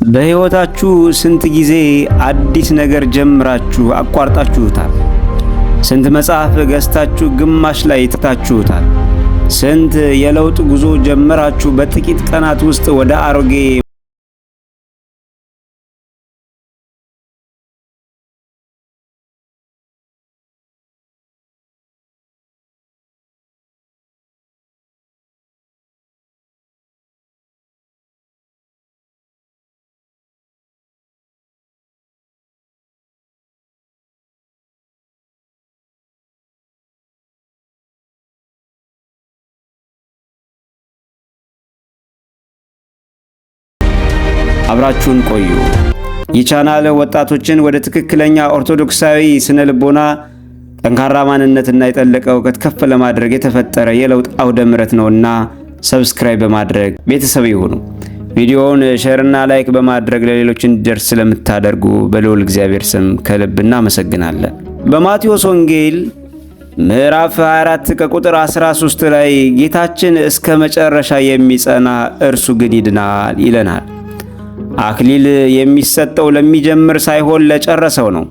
በሕይወታችሁ ስንት ጊዜ አዲስ ነገር ጀምራችሁ አቋርጣችሁታል? ስንት መጽሐፍ ገዝታችሁ ግማሽ ላይ ትታችሁታል? ስንት የለውጥ ጉዞ ጀምራችሁ በጥቂት ቀናት ውስጥ ወደ አሮጌ አብራችሁን ቆዩ። ይህ ቻናል ወጣቶችን ወደ ትክክለኛ ኦርቶዶክሳዊ ስነ ልቦና፣ ጠንካራ ማንነትና የጠለቀ እውቀት ከፍ ለማድረግ የተፈጠረ የለውጥ አውደ ምሕረት ነውና ሰብስክራይብ በማድረግ ቤተሰብ ይሁኑ። ቪዲዮውን ሼርና ላይክ በማድረግ ለሌሎች እንዲደርስ ስለምታደርጉ በልዑል እግዚአብሔር ስም ከልብ እናመሰግናለን። በማቴዎስ ወንጌል ምዕራፍ 24 ከቁጥር 13 ላይ ጌታችን እስከ መጨረሻ የሚጸና እርሱ ግን ይድናል ይለናል። አክሊል የሚሰጠው ለሚጀምር ሳይሆን ለጨረሰው ነው።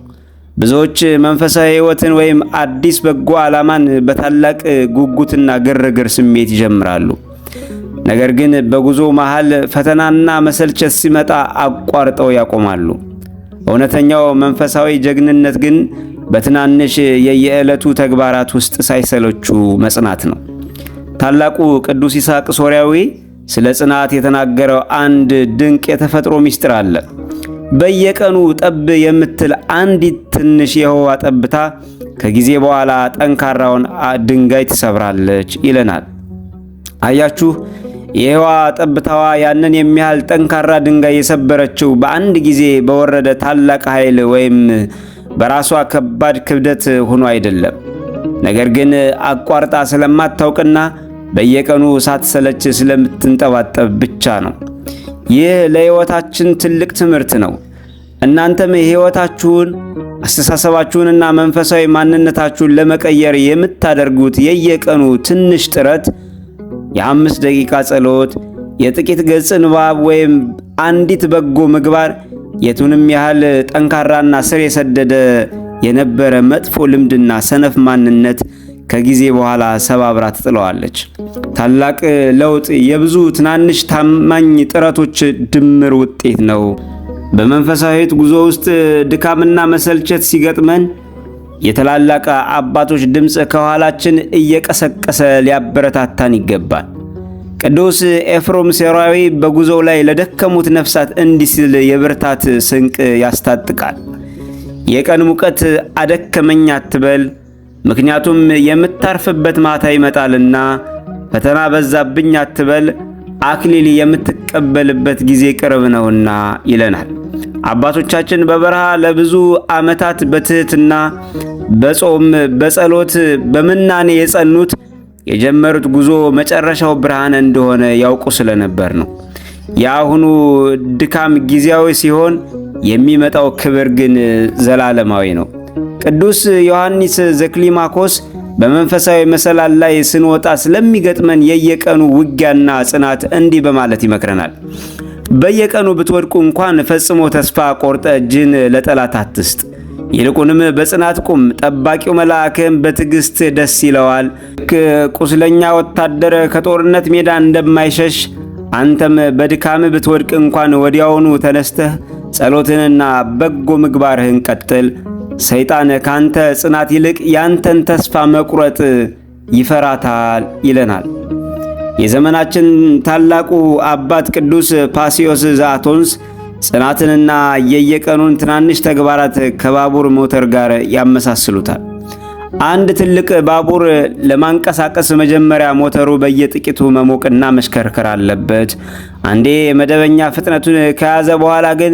ብዙዎች መንፈሳዊ ሕይወትን ወይም አዲስ በጎ ዓላማን በታላቅ ጉጉትና ግርግር ስሜት ይጀምራሉ። ነገር ግን በጉዞ መሃል ፈተናና መሰልቸት ሲመጣ አቋርጠው ያቆማሉ። እውነተኛው መንፈሳዊ ጀግንነት ግን በትናንሽ የየዕለቱ ተግባራት ውስጥ ሳይሰለቹ መጽናት ነው። ታላቁ ቅዱስ ይስሐቅ ሶርያዊ ስለ ጽናት የተናገረው አንድ ድንቅ የተፈጥሮ ምስጢር አለ። በየቀኑ ጠብ የምትል አንዲት ትንሽ የውሃ ጠብታ ከጊዜ በኋላ ጠንካራውን ድንጋይ ትሰብራለች ይለናል። አያችሁ፣ የውሃ ጠብታዋ ያንን የሚያህል ጠንካራ ድንጋይ የሰበረችው በአንድ ጊዜ በወረደ ታላቅ ኃይል ወይም በራሷ ከባድ ክብደት ሆኖ አይደለም። ነገር ግን አቋርጣ ስለማታውቅና በየቀኑ ሳትሰለች ስለምትንጠባጠብ ብቻ ነው። ይህ ለሕይወታችን ትልቅ ትምህርት ነው። እናንተም ሕይወታችሁን፣ አስተሳሰባችሁንና መንፈሳዊ ማንነታችሁን ለመቀየር የምታደርጉት የየቀኑ ትንሽ ጥረት፣ የ5 ደቂቃ ጸሎት፣ የጥቂት ገጽ ንባብ ወይም አንዲት በጎ ምግባር የቱንም ያህል ጠንካራና ስር የሰደደ የነበረ መጥፎ ልምድና ሰነፍ ማንነት ከጊዜ በኋላ ሰባብራ ትጥለዋለች። ታላቅ ለውጥ የብዙ ትናንሽ ታማኝ ጥረቶች ድምር ውጤት ነው። በመንፈሳዊ ጉዞ ውስጥ ድካምና መሰልቸት ሲገጥመን የታላላቅ አባቶች ድምፅ ከኋላችን እየቀሰቀሰ ሊያበረታታን ይገባል። ቅዱስ ኤፍሬም ሶርያዊ በጉዞው ላይ ለደከሙት ነፍሳት እንዲህ ሲል የብርታት ስንቅ ያስታጥቃል። የቀን ሙቀት አደከመኝ አትበል፣ ምክንያቱም የምታርፍበት ማታ ይመጣልና። ፈተና በዛብኝ አትበል፣ አክሊል የምትቀበልበት ጊዜ ቅርብ ነውና ይለናል። አባቶቻችን በበረሃ ለብዙ ዓመታት በትህትና፣ በጾም፣ በጸሎት፣ በምናኔ የጸኑት የጀመሩት ጉዞ መጨረሻው ብርሃን እንደሆነ ያውቁ ስለነበር ነው። የአሁኑ ድካም ጊዜያዊ ሲሆን የሚመጣው ክብር ግን ዘላለማዊ ነው። ቅዱስ ዮሐንስ ዘክሊማኮስ በመንፈሳዊ መሰላል ላይ ስንወጣ ስለሚገጥመን የየቀኑ ውጊያና ጽናት እንዲህ በማለት ይመክረናል። በየቀኑ ብትወድቁ እንኳን ፈጽሞ ተስፋ ቆርጠ እጅን ለጠላት አትስጥ። ይልቁንም በጽናት ቁም፣ ጠባቂው መልአክም በትዕግሥት ደስ ይለዋል። ቁስለኛ ወታደር ከጦርነት ሜዳ እንደማይሸሽ አንተም በድካም ብትወድቅ እንኳን ወዲያውኑ ተነስተህ ጸሎትንና በጎ ምግባርህን ቀጥል። ሰይጣን ካንተ ጽናት ይልቅ ያንተን ተስፋ መቁረጥ ይፈራታል ይለናል። የዘመናችን ታላቁ አባት ቅዱስ ፓሲዮስ ዘአቶንስ ጽናትንና የየቀኑን ትናንሽ ተግባራት ከባቡር ሞተር ጋር ያመሳስሉታል። አንድ ትልቅ ባቡር ለማንቀሳቀስ መጀመሪያ ሞተሩ በየጥቂቱ መሞቅና መሽከርከር አለበት። አንዴ መደበኛ ፍጥነቱን ከያዘ በኋላ ግን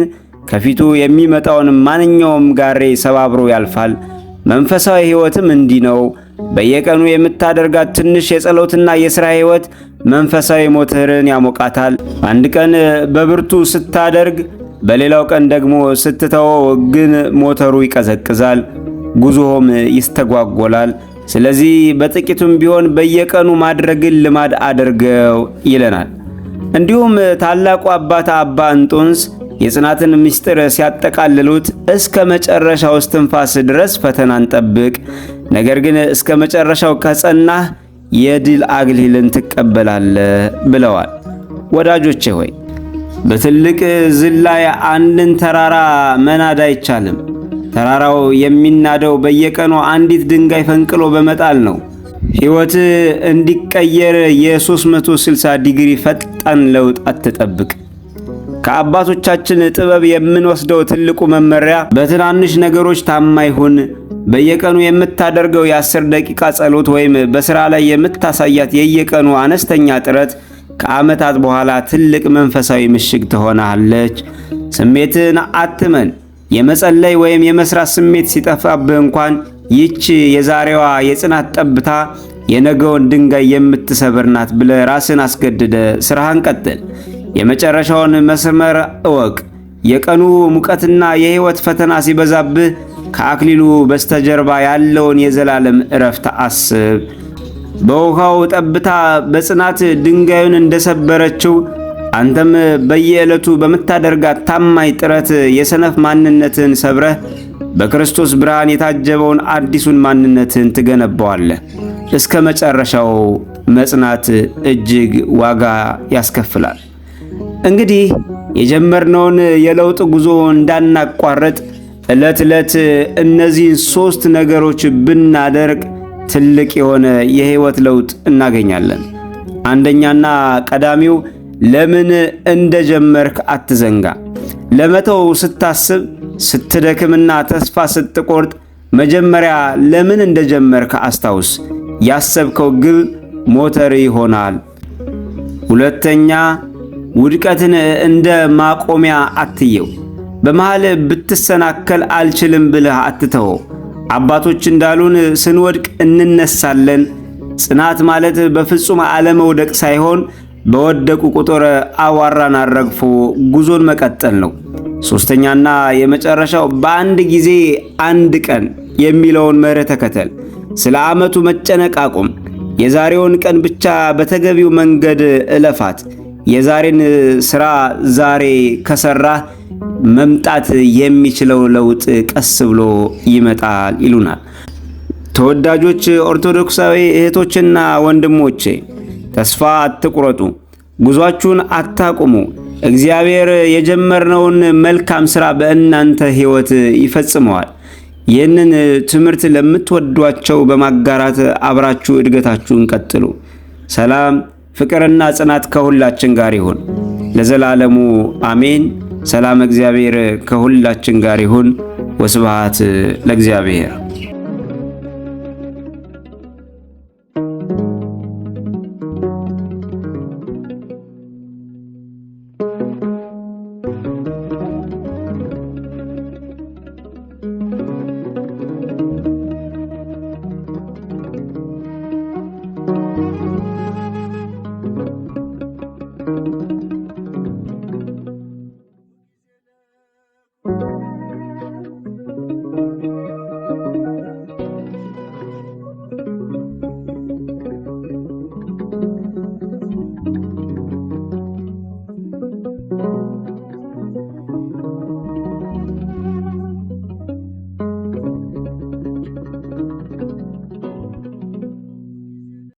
ከፊቱ የሚመጣውን ማንኛውም ጋሬ ሰባብሮ ያልፋል። መንፈሳዊ ሕይወትም እንዲህ ነው። በየቀኑ የምታደርጋት ትንሽ የጸሎትና የሥራ ሕይወት መንፈሳዊ ሞተርን ያሞቃታል። አንድ ቀን በብርቱ ስታደርግ፣ በሌላው ቀን ደግሞ ስትተወው ግን ሞተሩ ይቀዘቅዛል፣ ጉዞም ይስተጓጎላል። ስለዚህ በጥቂቱም ቢሆን በየቀኑ ማድረግን ልማድ አድርገው ይለናል። እንዲሁም ታላቁ አባት አባ እንጦንስ የጽናትን ምስጢር ሲያጠቃልሉት እስከ መጨረሻው እስትንፋስ ድረስ ፈተናን ጠብቅ፣ ነገር ግን እስከ መጨረሻው ከጸናህ የድል አክሊልን ትቀበላለህ ብለዋል። ወዳጆቼ ሆይ በትልቅ ዝላይ አንድን ተራራ መናድ አይቻልም። ተራራው የሚናደው በየቀኑ አንዲት ድንጋይ ፈንቅሎ በመጣል ነው። ሕይወት እንዲቀየር የ360 ዲግሪ ፈጣን ለውጥ አትጠብቅ። ከአባቶቻችን ጥበብ የምንወስደው ትልቁ መመሪያ በትናንሽ ነገሮች ታማኝ ሁን። በየቀኑ የምታደርገው የ10 ደቂቃ ጸሎት ወይም በሥራ ላይ የምታሳያት የየቀኑ አነስተኛ ጥረት ከዓመታት በኋላ ትልቅ መንፈሳዊ ምሽግ ትሆናለች። ስሜትን አትመን። የመጸለይ ወይም የመስራት ስሜት ሲጠፋብህ እንኳን ይህች የዛሬዋ የጽናት ጠብታ የነገውን ድንጋይ የምትሰብር ናት ብለህ ራስን አስገድደ ስራህን ቀጥል። የመጨረሻውን መስመር እወቅ። የቀኑ ሙቀትና የሕይወት ፈተና ሲበዛብህ ከአክሊሉ በስተጀርባ ያለውን የዘላለም ዕረፍት አስብ። በውሃው ጠብታ በጽናት ድንጋዩን እንደሰበረችው አንተም በየዕለቱ በምታደርጋት ታማኝ ጥረት የሰነፍ ማንነትን ሰብረህ በክርስቶስ ብርሃን የታጀበውን አዲሱን ማንነትን ትገነባዋለህ። እስከ መጨረሻው መጽናት እጅግ ዋጋ ያስከፍላል። እንግዲህ የጀመርነውን የለውጥ ጉዞ እንዳናቋርጥ ዕለት ዕለት እነዚህን 3 ነገሮች ብናደርግ ትልቅ የሆነ የሕይወት ለውጥ እናገኛለን። አንደኛና ቀዳሚው ለምን እንደጀመርክ አትዘንጋ። ለመተው ስታስብ፣ ስትደክምና ተስፋ ስትቆርጥ መጀመሪያ ለምን እንደጀመርክ አስታውስ። ያሰብከው ግብ ሞተር ይሆናል። ሁለተኛ ውድቀትን እንደ ማቆሚያ አትየው። በመሃል ብትሰናከል አልችልም ብለህ አትተው። አባቶች እንዳሉን ስንወድቅ እንነሳለን። ጽናት ማለት በፍጹም አለመውደቅ ሳይሆን በወደቁ ቁጥር አዋራን አረግፎ ጉዞን መቀጠል ነው። ሶስተኛና የመጨረሻው በአንድ ጊዜ አንድ ቀን የሚለውን መርህ ተከተል። ስለ ዓመቱ መጨነቅ አቁም። የዛሬውን ቀን ብቻ በተገቢው መንገድ እለፋት። የዛሬን ሥራ ዛሬ ከሰራህ መምጣት የሚችለው ለውጥ ቀስ ብሎ ይመጣል ይሉናል። ተወዳጆች ኦርቶዶክሳዊ እህቶችና ወንድሞቼ ተስፋ አትቁረጡ። ጉዟችሁን አታቁሙ። እግዚአብሔር የጀመርነውን መልካም ሥራ በእናንተ ሕይወት ይፈጽመዋል። ይህንን ትምህርት ለምትወዷቸው በማጋራት አብራችሁ እድገታችሁን ቀጥሉ። ሰላም፣ ፍቅርና ጽናት ከሁላችን ጋር ይሁን ለዘላለሙ አሜን። ሰላም እግዚአብሔር ከሁላችን ጋር ይሁን። ወስብሐት ለእግዚአብሔር።